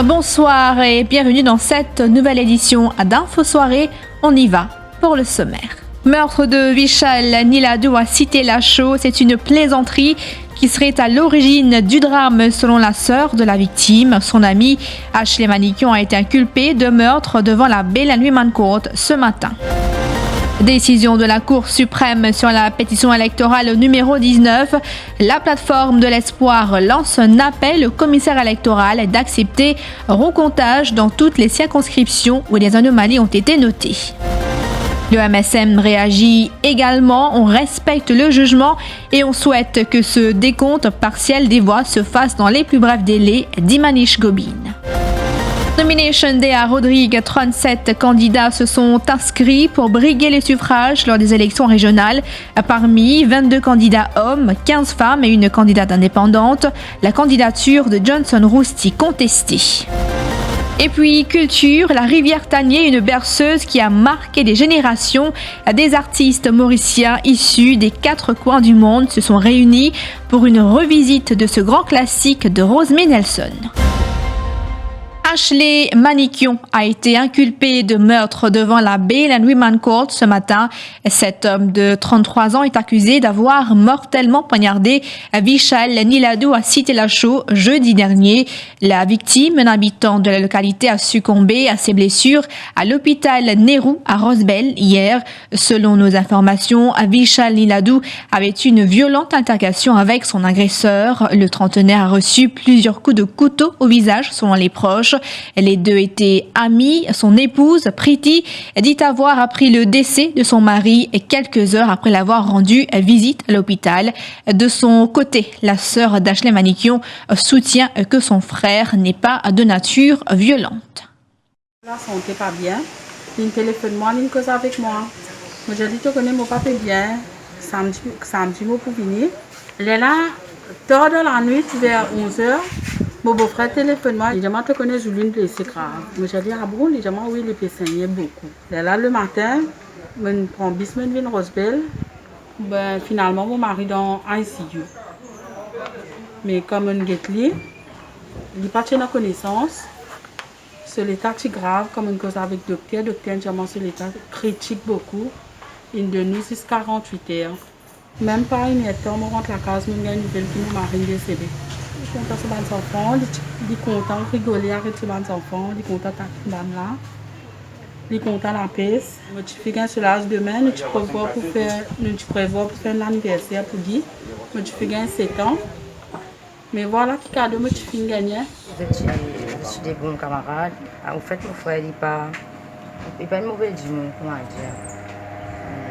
Bonsoir et bienvenue dans cette nouvelle édition d'Info Soirée. On y va pour le sommaire. Meurtre de Vishal Niladou à Cité-Lachaud, c'est une plaisanterie qui serait à l'origine du drame selon la sœur de la victime. Son ami Ashley Manikion a été inculpé de meurtre devant la Bail and Remand Court ce matin. Décision de la Cour suprême sur la pétition électorale numéro 19. La plateforme de l'espoir lance un appel au commissaire électoral d'accepter recomptage dans toutes les circonscriptions où des anomalies ont été notées. Le MSM réagit également, on respecte le jugement et on souhaite que ce décompte partiel des voix se fasse dans les plus brefs délais, dit Manish Gobin. Nomination Day à Rodrigue, 37 candidats se sont inscrits pour briguer les suffrages lors des élections régionales. Parmi 22 candidats hommes, 15 femmes et une candidate indépendante, la candidature de Johnson Rousty contestée. Et puis culture, la rivière Tanier, une berceuse qui a marqué des générations. Des artistes mauriciens issus des 4 coins du monde se sont réunis pour une revisite de ce grand classique de Rosemary Nelson. Ashley Manikion a été inculpé de meurtre devant la Bail and Remand Court ce matin. Cet homme de 33 ans est accusé d'avoir mortellement poignardé Vishal Niladou à Cité-Lachaud jeudi dernier. La victime, un habitant de la localité, a succombé à ses blessures à l'hôpital Nehru à Rosebel hier. Selon nos informations, Vishal Niladou avait eu une violente altercation avec son agresseur. Le trentenaire a reçu plusieurs coups de couteau au visage selon les proches. Les deux étaient amis. Son épouse, Priti, dit avoir appris le décès de son mari quelques heures après l'avoir rendu visite à l'hôpital. De son côté, la sœur d'Ashley Manikion soutient que son frère n'est pas de nature violente. La santé pas bien. Il téléphone moi, il cause avec moi. Moi j'ai dit tu connais mon papa bien. Samedi moi pour venir. Il est là tard dans la nuit vers 11h. Mon beau-frère téléphone moi, il dit tu connais Juline blessée grave. Moi j'ai dit ah bon, il dit oui, il peut saigner beaucoup. Il est là le matin, je prends bis, je viens Rosebel. Ben finalement mon mari dans ICU. Mais comme on get lui, il n'a pas de connaissance. C'est l'état qui grave, comme on cause avec le docteur. Le docteur dit c'est l'état critique beaucoup. Il de nous jusqu'à 48 heures. Même pas une heure, on rentre à la case, on a une nouvelle qui nous marie décédé. Il est content sur les enfants, il est content de rigoler avec les enfants, il est content de la là. Il est content de la paix. Je fais un solage demain, nous prévois pour faire l'anniversaire pour Guy. Je fais un 7 ans. Mais voilà qui cadeau je fais gagner. Je suis des bons camarades. En fait, mon frère n'est pas une mauvaise humain, comment dire.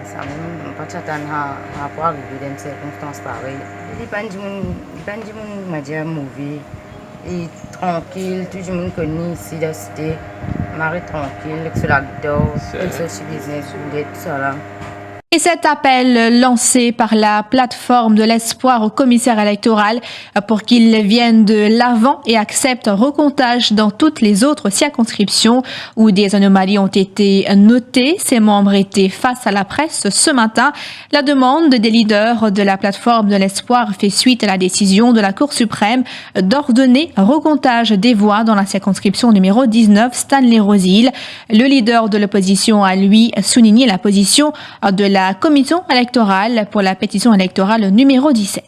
Ça ne pas s'attendre à pouvoir arriver dans des circonstances pareilles. Il n'est pas un mauvais. Il est tranquille, tout le monde connaît ici dans la cité. Marie tranquille, c'est la dehors, c'est sur business, tout ça là. Et cet appel lancé par la plateforme de l'espoir au commissaire électoral pour qu'il vienne de l'avant et accepte un recomptage dans toutes les autres circonscriptions où des anomalies ont été notées. Ses membres étaient face à la presse ce matin. La demande des leaders de la plateforme de l'espoir fait suite à la décision de la Cour suprême d'ordonner un recomptage des voix dans la circonscription numéro 19, Stanley Rose-Hill. Le leader de l'opposition a lui souligné la position de la commission électorale pour la pétition électorale numéro 17.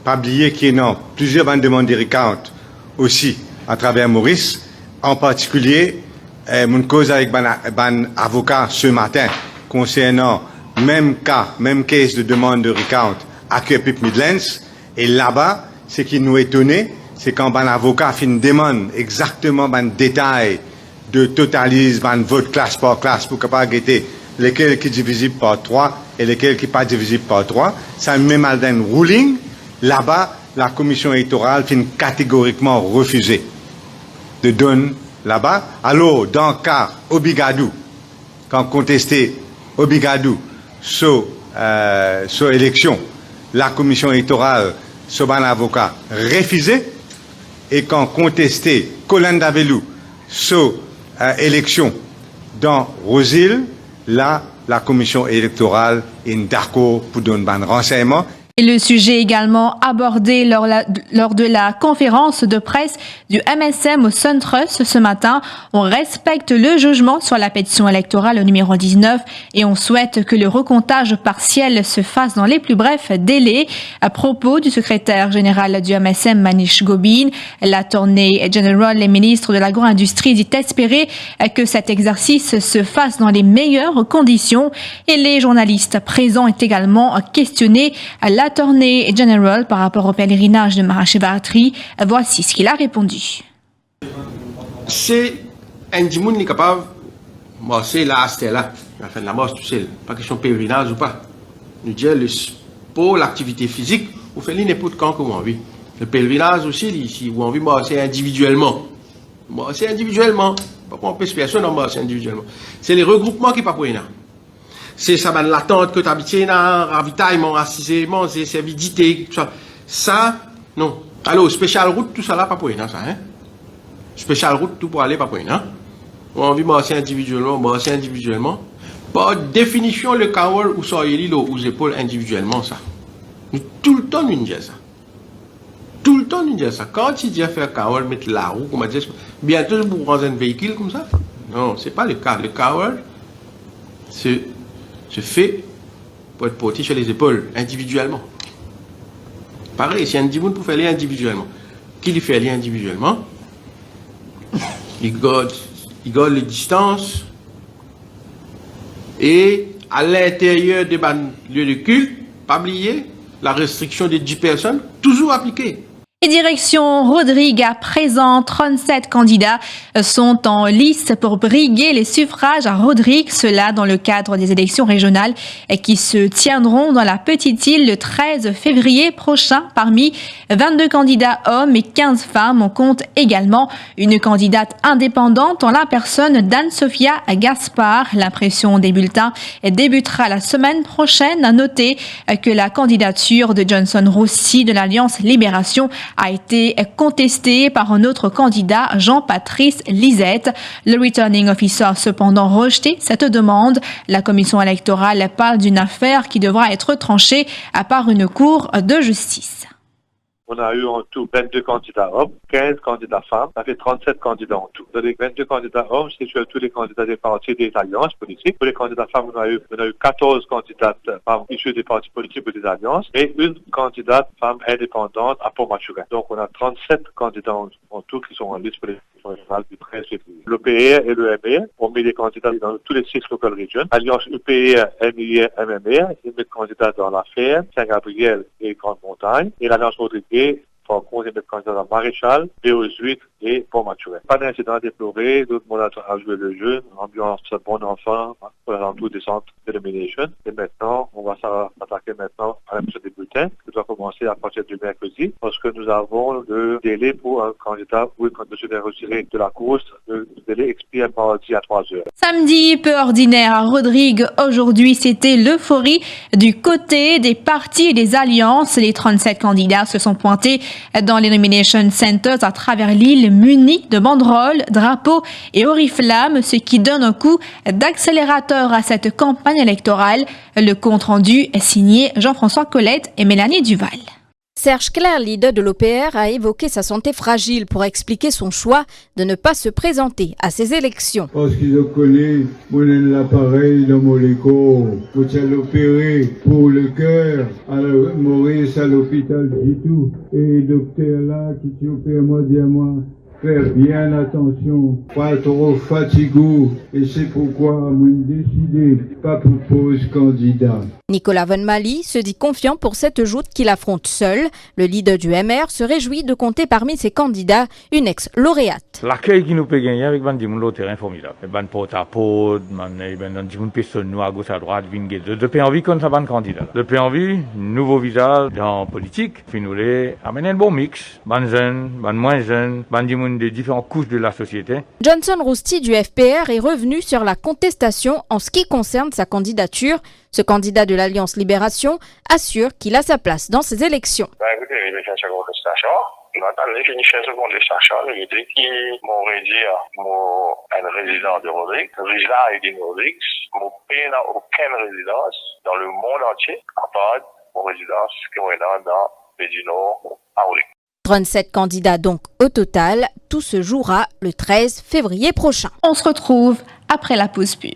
Pas oublier qu'il y a plusieurs demandes de recount aussi à travers Maurice, en particulier mon cause avec un avocat ce matin concernant même cas, même case de demande de recount à Kirkpick Midlands. Et là-bas, ce qui nous étonnait, c'est quand un avocat fait une demande exactement un détail de totalise un vote classe par classe pour capable guetter lesquels qui sont divisibles par 3 et lesquels qui ne sont pas divisibles par 3. Ça met mal d'un ruling. Là-bas, la commission électorale fait catégoriquement refuser de donner là-bas. Alors, dans le cas Obigadou, quand contesté Obigadou sur élection, la commission électorale, sur un avocat, refusé. Et quand contesté Colin Davelou sur élection dans Rose-Hill, là, la commission électorale est d'accord pour donner un renseignement. Et le sujet également abordé lors de la conférence de presse du MSM au SunTrust ce matin. On respecte le jugement sur la pétition électorale numéro 19 et on souhaite que le recomptage partiel se fasse dans les plus brefs délais. À propos du secrétaire général du MSM, Manish Gobin, l'Attorney General et ministre de l'Agro-Industrie dit espérer que cet exercice se fasse dans les meilleures conditions. Et les journalistes présents est également questionné à l'Attorney General par rapport au pèlerinage de Mahashivaratri. Voici ce qu'il a répondu. C'est un dimoun qui est capable de c'est là, c'est là, la fin de la mort, tu sais, pas question de pèlerinage ou pas. Nous disons, pour l'activité physique, vous faites n'importe quand que vous avez envie. Le pèlerinage aussi, si vous avez envie, c'est individuellement. C'est individuellement. Pas pour empêcher personne, c'est individuellement. C'est les regroupements qui ne sont pas pour rien. C'est ça, l'attente que tu habites, ravitaillement, rassisement, c'est servidité, tout ça. Ça, non. Alors, spécial route, tout ça là, pas pour rien, ça, hein. Spécial route, tout pour aller, pas pour rien, On a envie de marcher individuellement, Par définition, le kawal ou soyez aux épaules individuellement, ça. Nous, tout le temps, nous disons ça. Tout le temps, nous disons ça. Quand tu dis faire kawal, mettre la roue, comme on dit, bientôt, vous prendre un véhicule comme ça. Non, c'est pas le cas. Le kawal, se fait pour être porté sur les épaules, individuellement. Pareil, si un dimoun pour faire les individuellement, qui lui fait les individuellement, il garde les distances et à l'intérieur des lieux de culte, pas oublier la restriction de 10 personnes, toujours appliquée. Et direction Rodrigue, à présent, 37 candidats sont en lice pour briguer les suffrages à Rodrigue, cela dans le cadre des élections régionales qui se tiendront dans la petite île le 13 février prochain. Parmi 22 candidats hommes et 15 femmes, on compte également une candidate indépendante en la personne d'Anne-Sophia Gaspard. L'impression des bulletins débutera la semaine prochaine. À noter que la candidature de Johnson Rossi de l'Alliance Libération a été contesté par un autre candidat, Jean-Patrice Lisette. Le returning officer a cependant rejeté cette demande. La commission électorale parle d'une affaire qui devra être tranchée par une cour de justice. On a eu en tout 22 candidats hommes, 15 candidats femmes, ça fait 37 candidats en tout. Dans les 22 candidats hommes, c'est sur tous les candidats des partis des alliances politiques. Pour les candidats femmes, on a eu 14 candidates femmes issues des partis politiques ou des alliances et une candidate femme indépendante à Port-Maturin. Donc on a 37 candidats en tout qui sont en liste pour les élections régionales du 13 février. L'UPR et le MR ont mis des candidats dans tous les 6 local regions. Alliance UPR, MIR, MMR, ils mettent candidats dans la Ferme, Saint-Gabriel et Grande-Montagne. Et l'Alliance Rodrigue par contre, ils mettent candidat dans Maréchal, BO8 et Port-Maturin. Pas d'incident à déplorer, tout le monde a joué le jeu, ambiance bon enfant, pour l'entour des centres d'élimination. Et maintenant, on va s'attaquer maintenant à la mission des bulletins, qui doit commencer à partir du mercredi, parce que nous avons le délai pour un candidat ou une candidature retirée de la course. Le délai expire mardi à 3 heures. Samedi, peu ordinaire à Rodrigue. Aujourd'hui, c'était l'euphorie du côté des partis et des alliances. Les 37 candidats se sont pointés dans les nomination centers à travers l'île munis de banderoles, drapeaux et oriflammes, ce qui donne un coup d'accélérateur à cette campagne électorale. Le compte-rendu est signé Jean-François Colette et Mélanie Duval. Serge Clair, leader de l'OPR, a évoqué sa santé fragile pour expliquer son choix de ne pas se présenter à ces élections. Parce qu'ils connaissent mon l'appareil dans mon écho, pour l'opérer pour le cœur, à Maurice à l'hôpital du tout. Et docteur là qui opère moi dit à moi, faire bien attention, pas trop fatigué, et c'est pourquoi moi décidé pas propose candidat. Nicolas Von Mali se dit confiant pour cette joute qu'il affronte seul. Le leader du MR se réjouit de compter parmi ses candidats une ex-lauréate. L'accueil qui nous peut gagner avec Van Dimoun, terrain formidable. Van porte à porte, Van Dimoun personne nous à gauche à droite, depuis envie qu'on soit un candidat. Depuis envie, nouveau visage dans politique, puis nous les amener un bon mix. Van jeunes, van moins jeunes, Van Dimoun des différentes couches de la société. Johnson Rossi du FPR est revenu sur la contestation en ce qui concerne sa candidature. Ce candidat de l'Alliance Libération assure qu'il a sa place dans ces élections. Écoutez, il y a une contestation. Maintenant, les finisseurs de contestation, il dit qu'ils m'ont dit, un résident de Rodrigue, résident de Rodrigue, mon pays n'a aucune résidence dans le monde entier, à part mon résidence qui est dans Médino, à Ouli. 37 candidats donc au total. Tout se jouera le 13 février prochain. On se retrouve après la pause pub.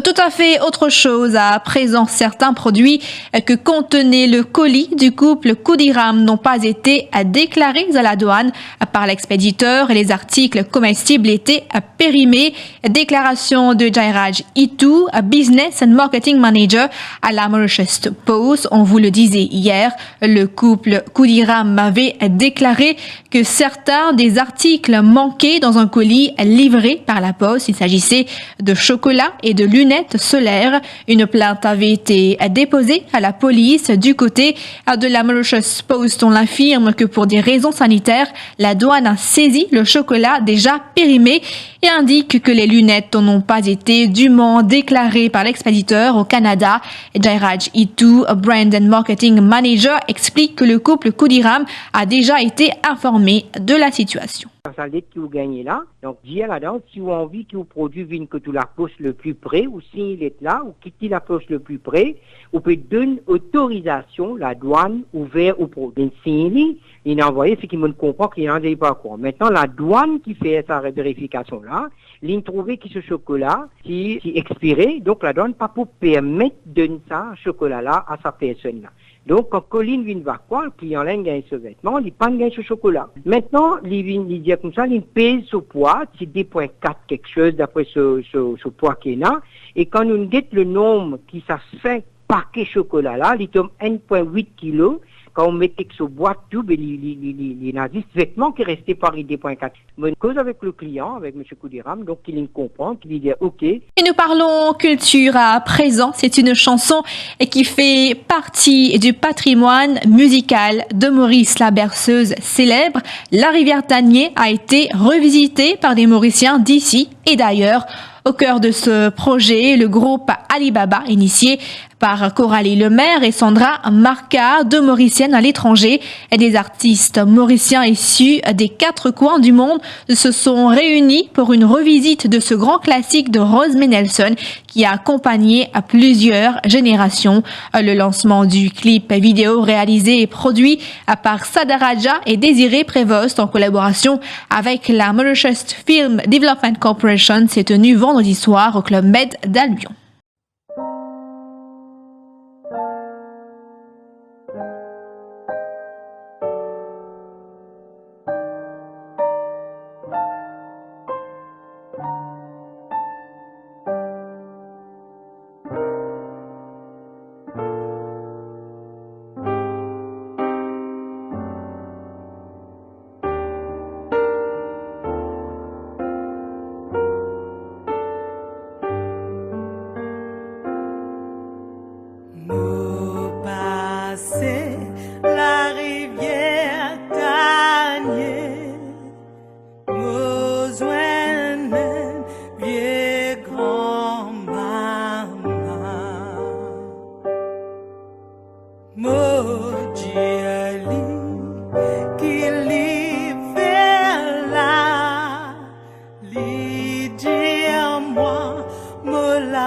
Tout à fait autre chose à présent. Certains produits que contenait le colis du couple Koudiram n'ont pas été déclarés à la douane par l'expéditeur et les articles comestibles étaient périmés. Déclaration de Jairaj Itu, Business and Marketing Manager à la Mauritius Post. On vous le disait hier, le couple Koudiram avait déclaré que certains des articles manquaient dans un colis livré par la poste. Il s'agissait de chocolat et de lunettes solaires. Une plainte avait été déposée à la police. Du côté de la Mauritius Post, on affirme que pour des raisons sanitaires, la douane a saisi le chocolat déjà périmé et indique que les lunettes n'ont pas été dûment déclarées par l'expéditeur au Canada. Jairaj Itu, Brand and Marketing Manager, explique que le couple Koudiram a déjà été informé de la situation. Ça l'aide que vous gagnez là. Donc, dire là-dedans, si vous avez envie que vous produit vienne que tu la poste le plus près, ou s'il est là, ou quitter la poste le plus près, vous pouvez donner autorisation, la douane, ouvert au produit. Si il a envoyé, c'est qu'il me comprend qu'il n'en a pas quoi. Maintenant, la douane qui fait sa vérification là, il a trouvé que ce chocolat, qui expiré, donc la douane pas pour permettre de donner ça, chocolat là, à sa personne là. Donc, quand Colline vient voir quoi, le client là, il gagne ce vêtement, il pas gagne ce chocolat. Maintenant, il dit comme ça, il pèse ce poids, c'est 2,4 quelque chose d'après ce poids qu'il a. Et quand nous guette le nombre qui ça 5 paquets chocolat là, il tombe 1,8 kg. Quand on mettait ce boîte tout, il y a des vêtements qui restaient par 2,4. Mais une cause avec le client, avec M. Koudiram, donc il comprend, qu'il dit OK. Et nous parlons culture à présent. C'est une chanson qui fait partie du patrimoine musical de Maurice. La berceuse célèbre, La Rivière Tanier, a été revisitée par des Mauriciens d'ici et d'ailleurs. Au cœur de ce projet, le groupe Alibaba, initié par Coralie Lemaire et Sandra Marca, deux Mauriciennes à l'étranger, et des artistes mauriciens issus des 4 coins du monde se sont réunis pour une revisite de ce grand classique de Rosemary Nelson qui a accompagné à plusieurs générations. Le lancement du clip vidéo réalisé et produit par Sadaraja et Désiré Prévost en collaboration avec la Mauritius Film Development Corporation s'est tenu vendredi soir au Club Med d'Albion.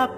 Pour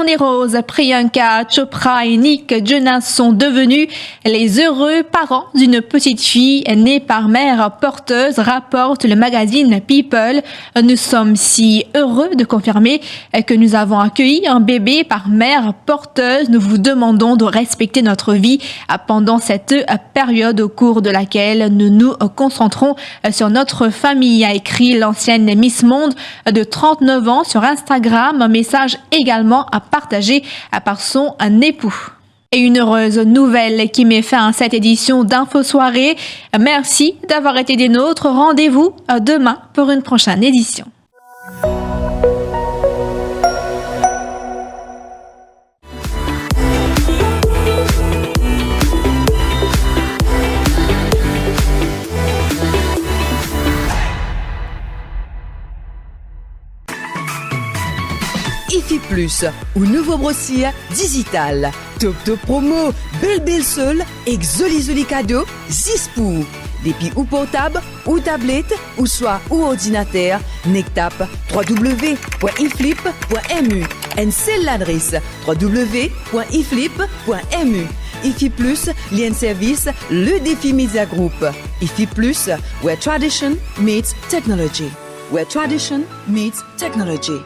Carnet Rose, Priyanka Chopra et Nick Jonas sont devenus les heureux parents d'une petite fille née par mère porteuse, rapporte le magazine People. Nous sommes si heureux de confirmer que nous avons accueilli un bébé par mère porteuse. Nous vous demandons de respecter notre vie pendant cette période au cours de laquelle nous nous concentrons sur notre famille, a écrit l'ancienne Miss Monde de 39 ans sur Instagram. Un message également à partager par son époux. Et une heureuse nouvelle qui met fin à cette édition d'Info Soirée. Merci d'avoir été des nôtres. Rendez-vous demain pour une prochaine édition. IFI Plus, ou nouveau brossier digital. Top top promo, belle seule, exoli cadeau, 6 pour. Depuis ou portable, ou tablette, ou soit ou ordinateur, nectap www.iflip.mu. Et c'est l'adresse www.iflip.mu. IFI Plus, lien service, le défi Media Group. IFI Plus, where tradition meets technology. Where tradition meets technology.